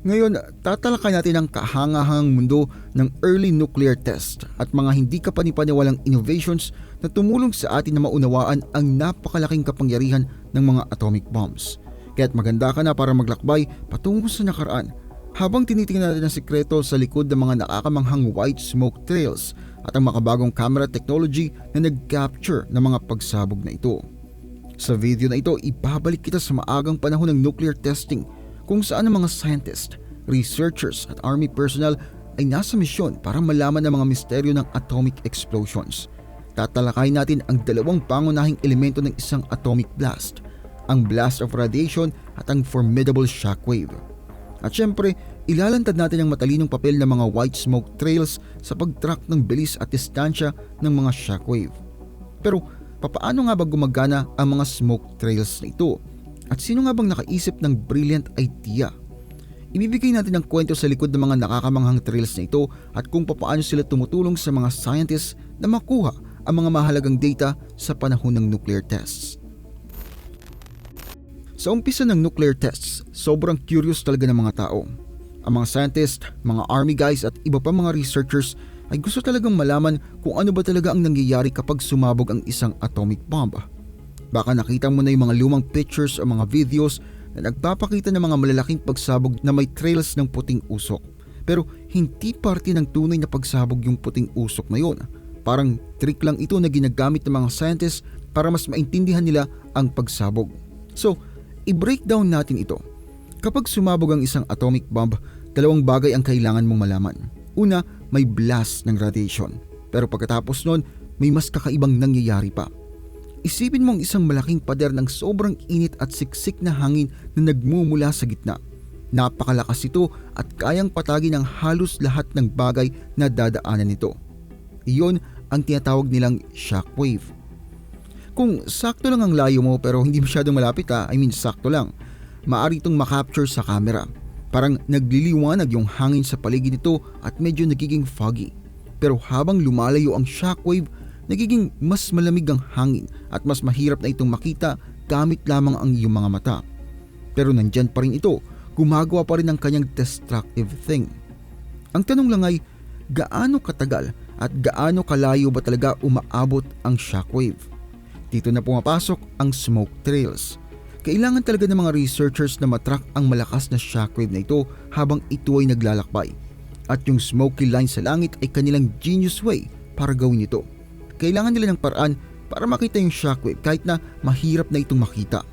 Ngayon, tatalakay natin ang kahangahangang mundo ng early nuclear test at mga hindi kapanipaniwalang innovations na tumulong sa atin na maunawaan ang napakalaking kapangyarihan ng mga atomic bombs. Kaya't maganda ka na para maglakbay patungo sa nakaraan habang tinitingnan natin ang sikreto sa likod ng mga nakakamanghang white smoke trails at ang makabagong camera technology na nag-capture ng mga pagsabog na ito. Sa video na ito, ibabalik kita sa maagang panahon ng nuclear testing kung saan ang mga scientists, researchers at army personnel ay nasa misyon para malaman ang mga misteryo ng atomic explosions. Tatalakayin natin ang dalawang pangunahing elemento ng isang atomic blast, ang blast of radiation at ang formidable shockwave. At syempre, ilalantad natin ang matalinong papel ng mga white smoke trails sa pag-track ng bilis at distansya ng mga shockwave. Pero papaano nga ba gumagana ang mga smoke trails na ito? At sino nga bang nakaisip ng brilliant idea? Ibibigay natin ang kwento sa likod ng mga nakakamanghang trails na ito at kung papaano sila tumutulong sa mga scientists na makuha ang mga mahalagang data sa panahon ng nuclear tests. Sa umpisa ng nuclear tests, sobrang curious talaga ng mga tao. Ang mga scientists, mga army guys at iba pa mga researchers ay gusto talagang malaman kung ano ba talaga ang nangyayari kapag sumabog ang isang atomic bomb. Baka nakita mo na yung mga lumang pictures o mga videos na nagpapakita ng mga malalaking pagsabog na may trails ng puting usok. Pero hindi parte ng tunay na pagsabog yung puting usok na yun. Parang trick lang ito na ginagamit ng mga scientists para mas maintindihan nila ang pagsabog. So, i-breakdown natin ito. Kapag sumabog ang isang atomic bomb, dalawang bagay ang kailangan mong malaman. Una, may blast ng radiation. Pero pagkatapos nun, may mas kakaibang nangyayari pa. Isipin mong isang malaking pader ng sobrang init at siksik na hangin na nagmumula sa gitna. Napakalakas ito at kayang patagin ang halos lahat ng bagay na dadaanan nito. Iyon ang tinatawag nilang shockwave. Kung sakto lang ang layo mo pero hindi masyadong malapit sakto lang, maaari itong makapture sa camera. Parang nagliliwanag yung hangin sa paligid nito at medyo nagiging foggy. Pero habang lumalayo ang shockwave, nagiging mas malamig ang hangin at mas mahirap na itong makita gamit lamang ang iyong mga mata. Pero nandyan pa rin ito, gumagawa pa rin ang kanyang destructive thing. Ang tanong lang ay, gaano katagal at gaano kalayo ba talaga umaabot ang shockwave? Dito na pumapasok ang smoke trails. Kailangan talaga ng mga researchers na matrack ang malakas na shockwave na ito habang ito ay naglalakbay. At yung smoky line sa langit ay kanilang genius way para gawin ito. Kailangan nila ng paraan para makita yung shockwave kahit na mahirap na itong makita.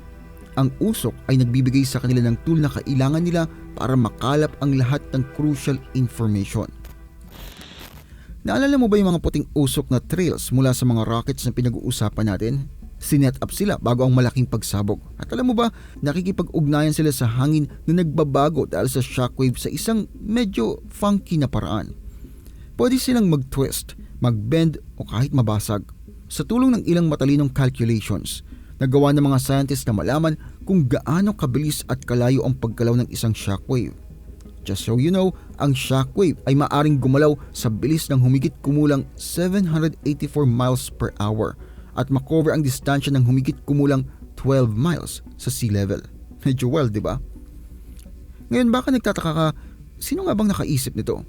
Ang usok ay nagbibigay sa kanila ng tool na kailangan nila para makalap ang lahat ng crucial information. Naalala mo ba yung mga puting usok na trails mula sa mga rockets na pinag-uusapan natin? Sinet up sila bago ang malaking pagsabog. At alam mo ba, nakikipag-ugnayan sila sa hangin na nagbabago dahil sa shockwave sa isang medyo funky na paraan. Pwede silang mag-twist, mag-bend o kahit mabasag. Sa tulong ng ilang matalinong calculations, nagawa ng mga scientists na malaman kung gaano kabilis at kalayo ang paggalaw ng isang shockwave. Just so you know, ang shockwave ay maaring gumalaw sa bilis ng humigit kumulang 784 miles per hour at makover ang distansya ng humigit kumulang 12 miles sa sea level. Medyo wild, di ba? Ngayon baka nagtataka ka, sino nga bang nakaisip nito?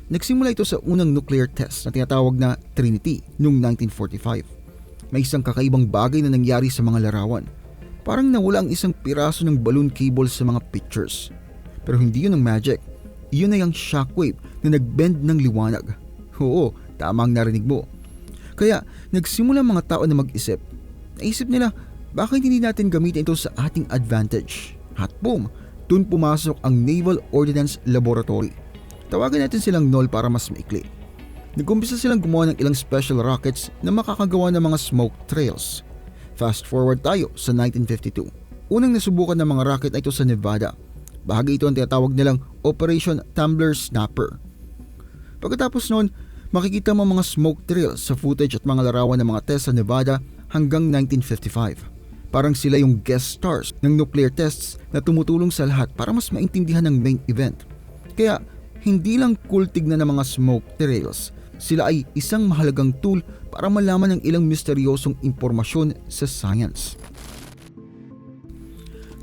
Nagsimula ito sa unang nuclear test na tinatawag na Trinity noong 1945. May isang kakaibang bagay na nangyari sa mga larawan. Parang nawala ang isang piraso ng balloon cable sa mga pictures. Pero hindi yun ang magic. Iyon ay ang shockwave na nagbend ng liwanag. Oo, tama ang narinig mo. Kaya nagsimula ang mga tao na mag-isip. Naisip nila, bakit hindi natin gamitin ito sa ating advantage? At boom, dun pumasok ang Naval Ordnance Laboratory. Tawagan natin silang NOL para mas maikli. Nag-umpisa silang gumawa ng ilang special rockets na makakagawa ng mga smoke trails. Fast forward tayo sa 1952. Unang nasubukan ng mga rocket ay ito sa Nevada. Bahagi ito ang tinatawag nilang Operation Tumbler Snapper. Pagkatapos noon, makikita mo mga smoke trails sa footage at mga larawan ng mga test sa Nevada hanggang 1955. Parang sila yung guest stars ng nuclear tests na tumutulong sa lahat para mas maintindihan ang main event. Kaya hindi lang cool tignan ng mga smoke trails, sila ay isang mahalagang tool para malaman ang ilang misteryosong impormasyon sa science.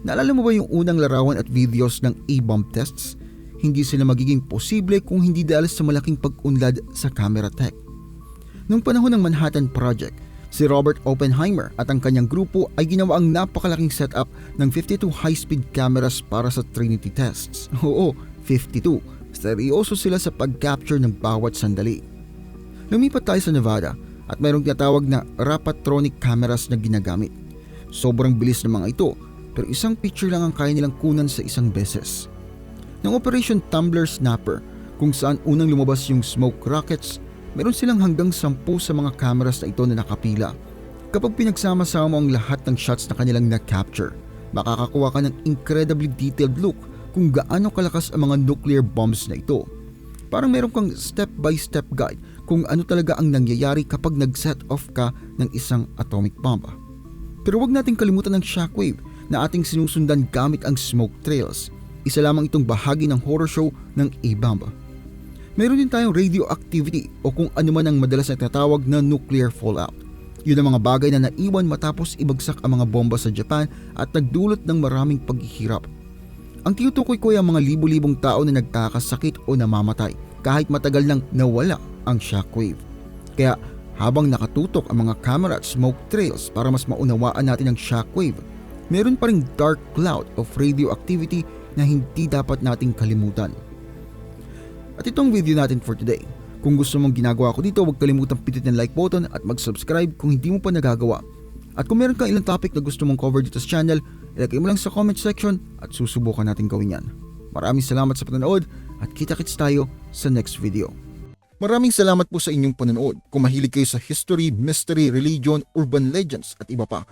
Naalala mo ba yung unang larawan at videos ng A-bomb tests? hindi sila magiging posible kung hindi dahil sa malaking pag-unlad sa camera tech. Noong panahon ng Manhattan Project, si Robert Oppenheimer at ang kanyang grupo ay ginawa ang napakalaking setup ng 52 high-speed cameras para sa Trinity tests. Oo, 52. Seryoso sila sa pag-capture ng bawat sandali. Lumipat tayo sa Nevada at mayroong tinatawag na Rapatronic cameras na ginagamit. Sobrang bilis ng mga ito, pero isang picture lang ang kaya nilang kunan sa isang beses. Ng Operation Tumbler Snapper, kung saan unang lumabas yung smoke rockets, meron silang hanggang 10 sa mga cameras na ito na nakapila. Kapag pinagsama-sama ang lahat ng shots na kanilang na-capture, makakakuha ka ng incredibly detailed look kung gaano kalakas ang mga nuclear bombs na ito. Parang meron kang step-by-step guide kung ano talaga ang nangyayari kapag nag-set off ka ng isang atomic bomb. Pero wag nating kalimutan ang shockwave na ating sinusundan gamit ang smoke trails. Isa lamang itong bahagi ng horror show ng A-bomb. Meron din tayong radioactivity o kung ano man ang madalas na tinatawag na nuclear fallout. Yun ang mga bagay na naiwan matapos ibagsak ang mga bomba sa Japan at nagdulot ng maraming paghihirap. Ang tinutukoy ko ay ang mga libu-libong tao na nagkakasakit o namamatay kahit matagal nang nawala ang shockwave. Kaya habang nakatutok ang mga camera at smoke trails para mas maunawaan natin ang shockwave, meron pa ring dark cloud of radioactivity na hindi dapat nating kalimutan. At itong video natin for today. Kung gusto mong ginagawa ko dito, huwag kalimutang pindutin ang like button at mag-subscribe kung hindi mo pa nagagawa. At kung meron kang ilang topic na gusto mong cover dito sa channel, ilagay mo lang sa comment section at susubukan natin gawin yan. Maraming salamat sa panonood at kita-kits tayo sa next video. Maraming salamat po sa inyong panonood. Kung mahilig kayo sa history, mystery, religion, urban legends at iba pa,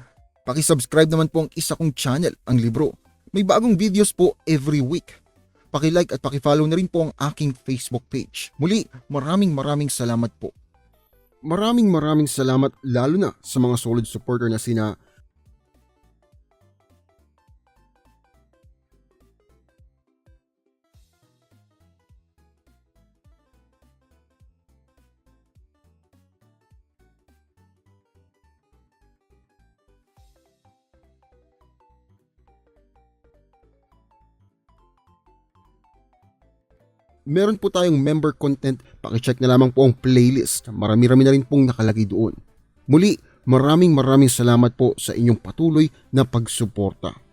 paki-subscribe naman po ang isa kong channel, ang Libro. May bagong videos po every week. Paki-like at paki-follow na rin po ang aking Facebook page. Muli, maraming salamat po. Maraming salamat lalo na sa mga solid supporter na sina meron po tayong member content, pakicheck na lamang po ang playlist. Marami-rami na rin pong nakalagay doon. Muli, maraming salamat po sa inyong patuloy na pagsuporta.